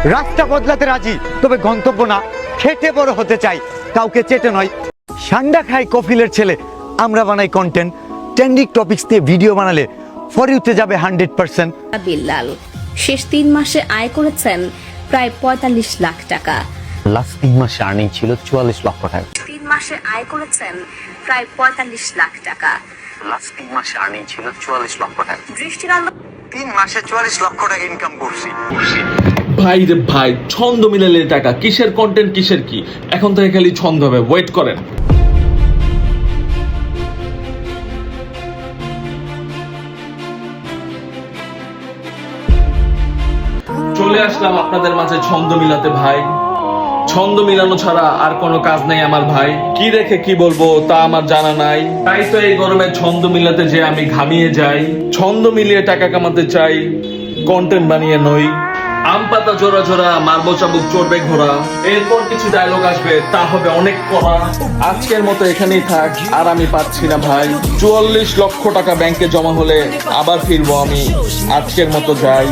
রাস্তা বদলাতে রাজি, তবে গন্তব্য না, খেটে বড় হতে চাই, কাউকে চেটে নয়। সান্ডা খাই কফিলের ছেলে, আমরা বানাই কন্টেন্ট। ট্রেন্ডিং টপিকস দিয়ে ভিডিও বানালে ফর ইউতে যাবে 100%। বিল্লাল শেষ 3 মাসে আয় করেছেন প্রায় 45 লাখ টাকা। লাস্ট 3 মাসে আর্নিং ছিল 44 লক্ষ টাকা। 3 মাসে আয় করেছেন প্রায় 45 লাখ টাকা। লাস্ট 3 মাসে আর্নিং ছিল 44 লক্ষ টাকা। দৃষ্টির আলো 3 মাসে 44 লক্ষ টাকা ইনকাম করছি। ভাই রে ভাই, ছন্দ মিলালে টাকা, কিসের কন্টেন্ট কিসের কি, এখন থেকে খালি ছন্দ হবে, ওয়েট করেন। চলে আসলাম আপনাদের মাঝে ছন্দ মিলাতে ভাই। ছন্দ মিলানো ছাড়া আর কোনো কাজ নেই আমার ভাই। কি রেখে কি বলবো তা আমার জানা নাই, তাই তো এই গরমে ছন্দ মিলাতে যে আমি ঘামিয়ে যাই। ছন্দ মিলিয়ে টাকা কামাতে চাই, কন্টেন্ট বানিয়ে নই। আম পাতা জোড়া জোড়া, মারবো চাবুক চড়বে ঘোড়া, এরপর কিছু ডায়লগ আসবে, তা হবে অনেক কড়া। আজকের মতো এখানেই থাক, আর আমি পাচ্ছি না ভাই। 44 লক্ষ টাকা ব্যাংকে জমা হলে আবার ফিরবো আমি, আজকের মতো যাই।